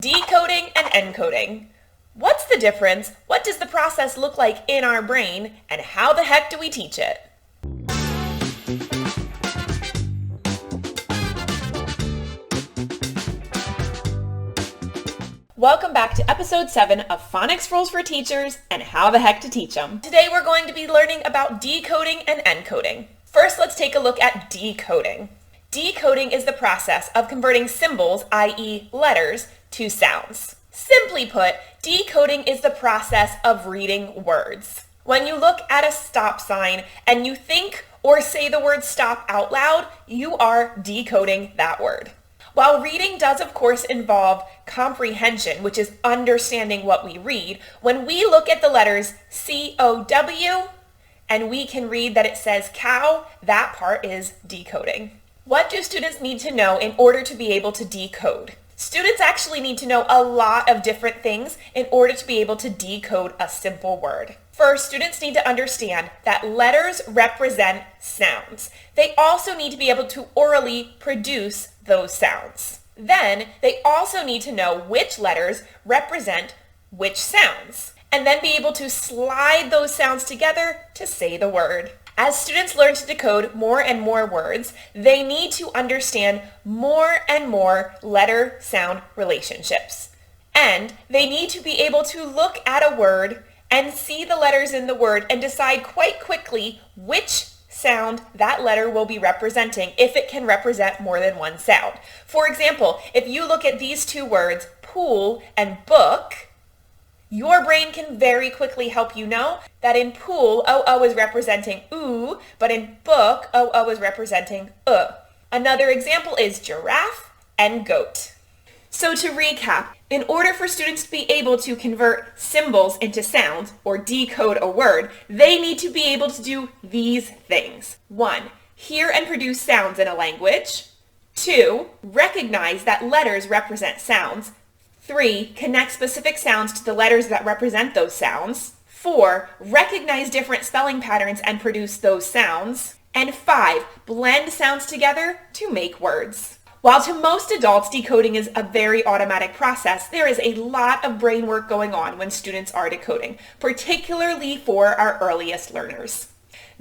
Decoding and encoding. What's the difference? What does the process look like in our brain? And how the heck do we teach it? Welcome back to episode 7 of Phonics Rules for Teachers and How the Heck to Teach Them. Today we're going to be learning about decoding and encoding. First, let's take a look at decoding. Decoding is the process of converting symbols, i.e. letters, to sounds. Simply put, decoding is the process of reading words. When you look at a stop sign and you think or say the word stop out loud, you are decoding that word. While reading does of course involve comprehension, which is understanding what we read, when we look at the letters C-O-W and we can read that it says cow, that part is decoding. What do students need to know in order to be able to decode? Students actually need to know a lot of different things in order to be able to decode a simple word. First, students need to understand that letters represent sounds. They also need to be able to orally produce those sounds. Then, they also need to know which letters represent which sounds, and then be able to slide those sounds together to say the word. As students learn to decode more and more words, they need to understand more and more letter-sound relationships. And they need to be able to look at a word and see the letters in the word and decide quite quickly which sound that letter will be representing if it can represent more than one sound. For example, if you look at these two words, pool and book, your brain can very quickly help you know that in pool, O-O is representing oo, but in book, O-O is representing Another example is giraffe and goat. So to recap, in order for students to be able to convert symbols into sounds or decode a word, they need to be able to do these things. 1. Hear and produce sounds in a language. 2. Recognize that letters represent sounds. 3. Connect specific sounds to the letters that represent those sounds. 4. Recognize different spelling patterns and produce those sounds. And 5. Blend sounds together to make words. While to most adults, decoding is a very automatic process, there is a lot of brain work going on when students are decoding, particularly for our earliest learners.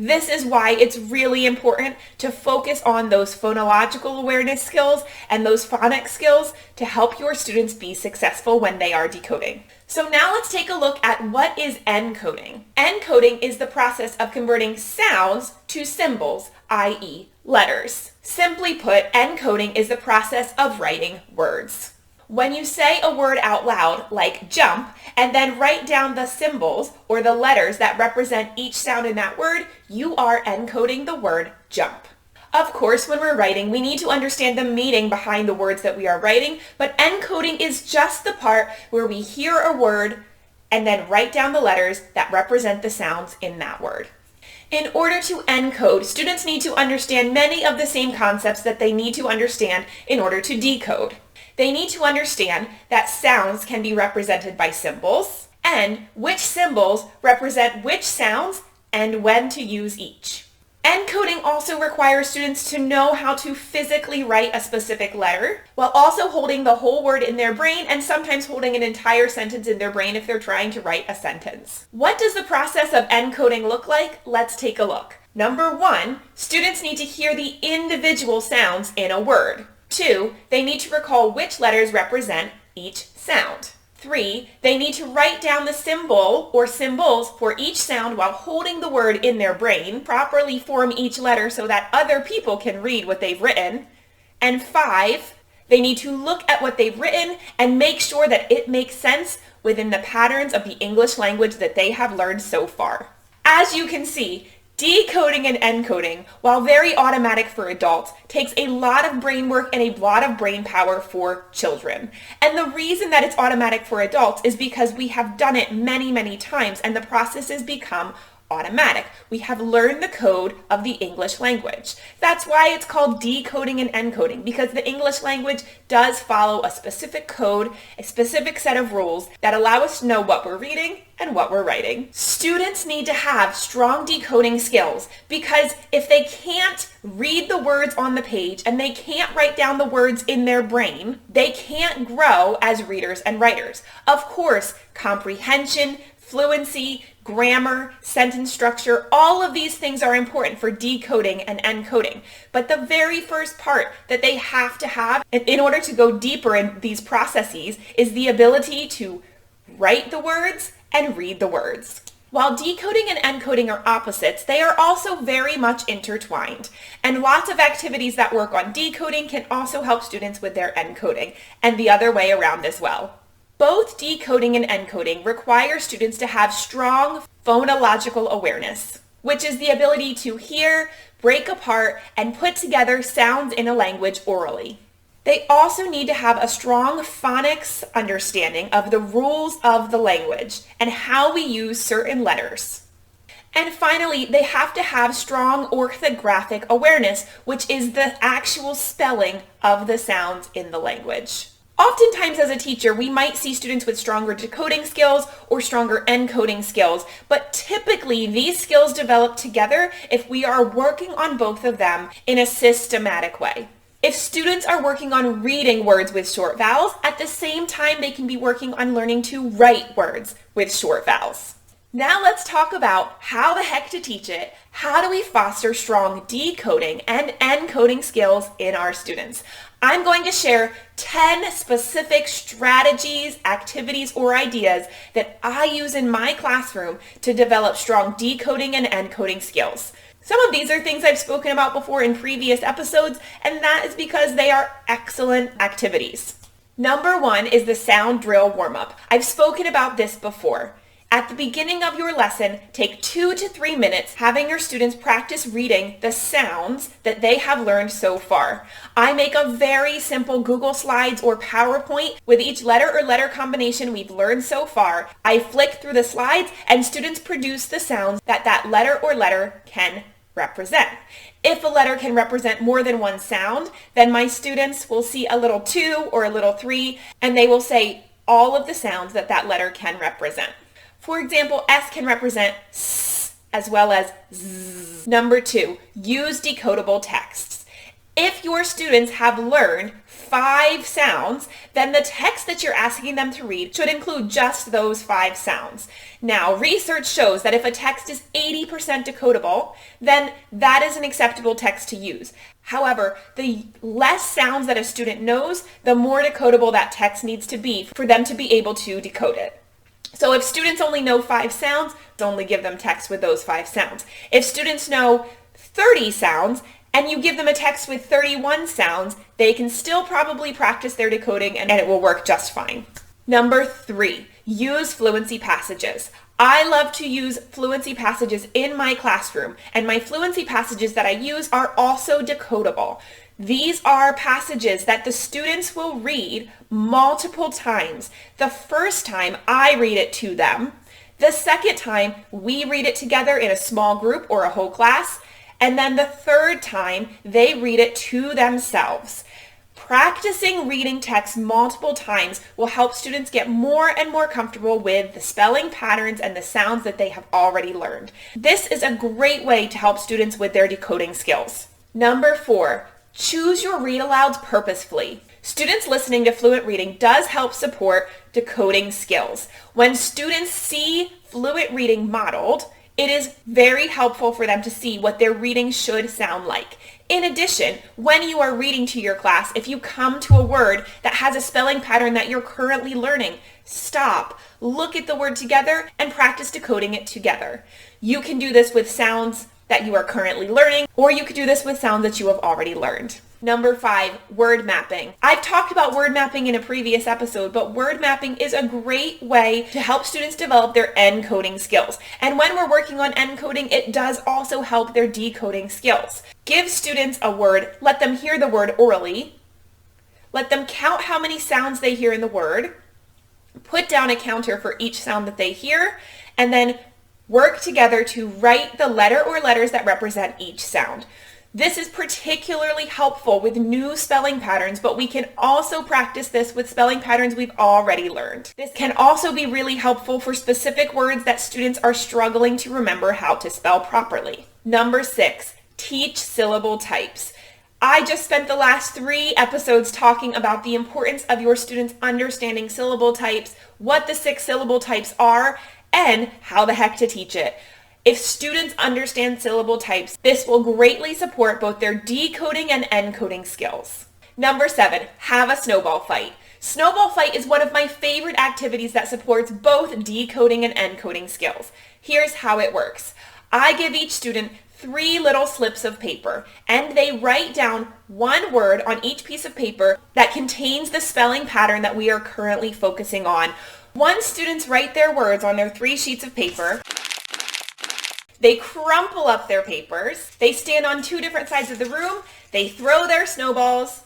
This is why it's really important to focus on those phonological awareness skills and those phonics skills to help your students be successful when they are decoding. So now let's take a look at what is encoding. Encoding is the process of converting sounds to symbols, i.e. letters. Simply put, encoding is the process of writing words. When you say a word out loud, like jump, and then write down the symbols or the letters that represent each sound in that word, you are encoding the word jump. Of course, when we're writing, we need to understand the meaning behind the words that we are writing, but encoding is just the part where we hear a word and then write down the letters that represent the sounds in that word. In order to encode, students need to understand many of the same concepts that they need to understand in order to decode. They need to understand that sounds can be represented by symbols and which symbols represent which sounds and when to use each. Encoding also requires students to know how to physically write a specific letter while also holding the whole word in their brain and sometimes holding an entire sentence in their brain if they're trying to write a sentence. What does the process of encoding look like? Let's take a look. Number 1, students need to hear the individual sounds in a word. 2, they need to recall which letters represent each sound. 3, they need to write down the symbol or symbols for each sound while holding the word in their brain, properly form each letter so that other people can read what they've written. And 5, they need to look at what they've written and make sure that it makes sense within the patterns of the English language that they have learned so far. As you can see, decoding and encoding, while very automatic for adults, takes a lot of brain work and a lot of brain power for children. And the reason that it's automatic for adults is because we have done it many, many times and the process has become automatic. We have learned the code of the English language. That's why it's called decoding and encoding, because the English language does follow a specific code, a specific set of rules that allow us to know what we're reading and what we're writing. Students need to have strong decoding skills, because if they can't read the words on the page and they can't write down the words in their brain, they can't grow as readers and writers. Of course, comprehension, fluency, grammar, sentence structure, all of these things are important for decoding and encoding. But the very first part that they have to have in order to go deeper in these processes is the ability to write the words and read the words. While decoding and encoding are opposites, they are also very much intertwined. And lots of activities that work on decoding can also help students with their encoding, and the other way around as well. Both decoding and encoding require students to have strong phonological awareness, which is the ability to hear, break apart, and put together sounds in a language orally. They also need to have a strong phonics understanding of the rules of the language and how we use certain letters. And finally, they have to have strong orthographic awareness, which is the actual spelling of the sounds in the language. Oftentimes as a teacher, we might see students with stronger decoding skills or stronger encoding skills, but typically these skills develop together if we are working on both of them in a systematic way. If students are working on reading words with short vowels, at the same time they can be working on learning to write words with short vowels. Now let's talk about how the heck to teach it. How do we foster strong decoding and encoding skills in our students? I'm going to share 10 specific strategies, activities, or ideas that I use in my classroom to develop strong decoding and encoding skills. Some of these are things I've spoken about before in previous episodes, and that is because they are excellent activities. Number 1 is the sound drill warm-up. I've spoken about this before. At the beginning of your lesson, take 2 to 3 minutes having your students practice reading the sounds that they have learned so far. I make a very simple Google Slides or PowerPoint with each letter or letter combination we've learned so far. I flick through the slides and students produce the sounds that that letter or letter can represent. If a letter can represent more than one sound, then my students will see a little 2 or a little 3, and they will say all of the sounds that that letter can represent. For example, S can represent S as well as Z. Number 2, use decodable texts. If your students have learned 5 sounds, then the text that you're asking them to read should include just those 5 sounds. Now, research shows that if a text is 80% decodable, then that is an acceptable text to use. However, the less sounds that a student knows, the more decodable that text needs to be for them to be able to decode it. So if students only know 5 sounds, only give them text with those 5 sounds. If students know 30 sounds and you give them a text with 31 sounds, they can still probably practice their decoding and it will work just fine. Number 3, use fluency passages. I love to use fluency passages in my classroom, and my fluency passages that I use are also decodable. These are passages that the students will read multiple times. The first time I read it to them, the second time we read it together in a small group or a whole class, and then the third time they read it to themselves. Practicing reading text multiple times will help students get more and more comfortable with the spelling patterns and the sounds that they have already learned. This is a great way to help students with their decoding skills. Number 4, choose your read alouds purposefully. Students listening to fluent reading does help support decoding skills. When students see fluent reading modeled, it is very helpful for them to see what their reading should sound like. In addition, when you are reading to your class, if you come to a word that has a spelling pattern that you're currently learning, stop, look at the word together, and practice decoding it together. You can do this with sounds that you are currently learning, or you could do this with sounds that you have already learned. Number 5, word mapping. I've talked about word mapping in a previous episode, but word mapping is a great way to help students develop their encoding skills. And when we're working on encoding, it does also help their decoding skills. Give students a word, let them hear the word orally, let them count how many sounds they hear in the word, put down a counter for each sound that they hear, and then work together to write the letter or letters that represent each sound. This is particularly helpful with new spelling patterns, but we can also practice this with spelling patterns we've already learned. This can also be really helpful for specific words that students are struggling to remember how to spell properly. Number 6, teach syllable types. I just spent the last 3 episodes talking about the importance of your students understanding syllable types, what the 6 syllable types are, and how the heck to teach it. If students understand syllable types, this will greatly support both their decoding and encoding skills. Number 7, have a snowball fight. Snowball fight is one of my favorite activities that supports both decoding and encoding skills. Here's how it works. I give each student 3 little slips of paper, and they write down one word on each piece of paper that contains the spelling pattern that we are currently focusing on. Once students write their words on their 3 sheets of paper, they crumple up their papers, they stand on 2 different sides of the room, they throw their snowballs,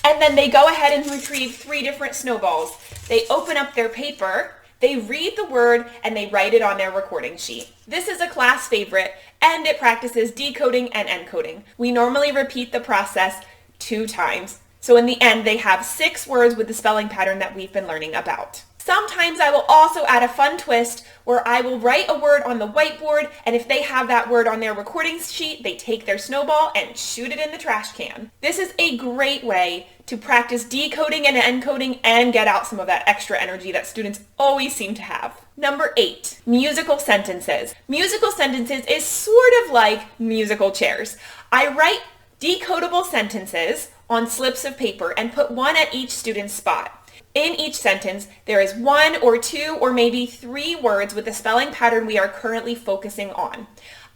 and then they go ahead and retrieve 3 different snowballs. They open up their paper, they read the word, and they write it on their recording sheet. This is a class favorite, and it practices decoding and encoding. We normally repeat the process 2 times. So in the end, they have 6 words with the spelling pattern that we've been learning about. Sometimes I will also add a fun twist where I will write a word on the whiteboard, and if they have that word on their recording sheet, they take their snowball and shoot it in the trash can. This is a great way to practice decoding and encoding and get out some of that extra energy that students always seem to have. Number 8, musical sentences. Musical sentences is sort of like musical chairs. I write decodable sentences on slips of paper and put one at each student's spot. In each sentence, there is 1 or 2 or maybe 3 words with the spelling pattern we are currently focusing on.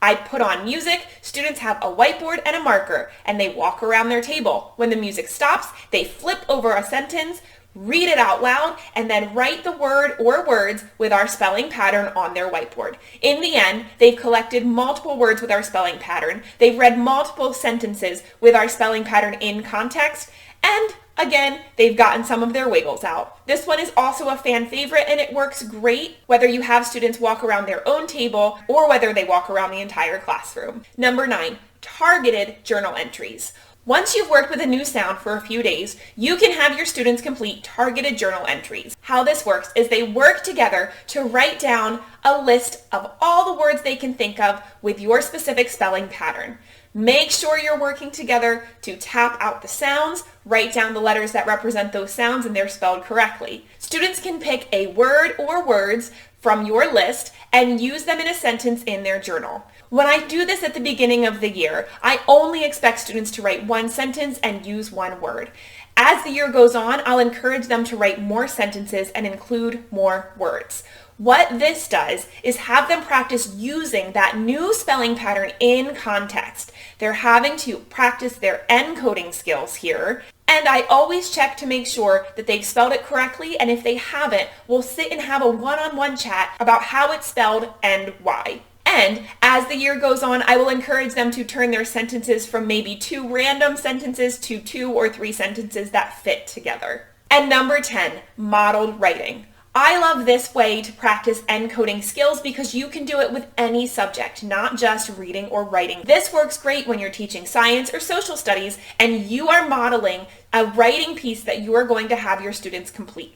I put on music, students have a whiteboard and a marker, and they walk around their table. When the music stops, they flip over a sentence, read it out loud, and then write the word or words with our spelling pattern on their whiteboard. In the end, they've collected multiple words with our spelling pattern, they've read multiple sentences with our spelling pattern in context, and again, they've gotten some of their wiggles out. This one is also a fan favorite, and it works great whether you have students walk around their own table or whether they walk around the entire classroom. Number 9, targeted journal entries. Once you've worked with a new sound for a few days, you can have your students complete targeted journal entries. How this works is they work together to write down a list of all the words they can think of with your specific spelling pattern. Make sure you're working together to tap out the sounds, write down the letters that represent those sounds and they're spelled correctly. Students can pick a word or words from your list and use them in a sentence in their journal. When I do this at the beginning of the year, I only expect students to write 1 sentence and use 1 word. As the year goes on, I'll encourage them to write more sentences and include more words. What this does is have them practice using that new spelling pattern in context. They're having to practice their encoding skills here, and I always check to make sure that they've spelled it correctly, and if they haven't, we'll sit and have a one-on-one chat about how it's spelled and why. And as the year goes on, I will encourage them to turn their sentences from maybe 2 random sentences to 2 or 3 sentences that fit together. And number 10, modeled writing. I love this way to practice encoding skills because you can do it with any subject, not just reading or writing. This works great when you're teaching science or social studies and you are modeling a writing piece that you are going to have your students complete.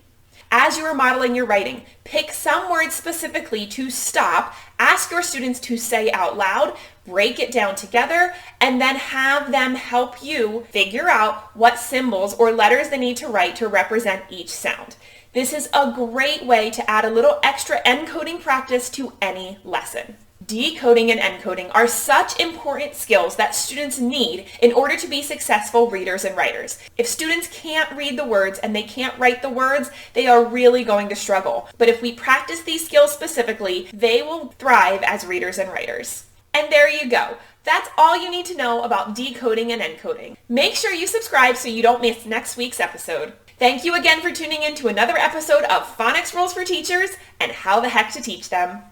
As you are modeling your writing, pick some words specifically to stop, ask your students to say out loud, break it down together, and then have them help you figure out what symbols or letters they need to write to represent each sound. This is a great way to add a little extra encoding practice to any lesson. Decoding and encoding are such important skills that students need in order to be successful readers and writers. If students can't read the words and they can't write the words, they are really going to struggle. But if we practice these skills specifically, they will thrive as readers and writers. And there you go. That's all you need to know about decoding and encoding. Make sure you subscribe so you don't miss next week's episode. Thank you again for tuning in to another episode of Phonics Rules for Teachers and How the Heck to Teach Them.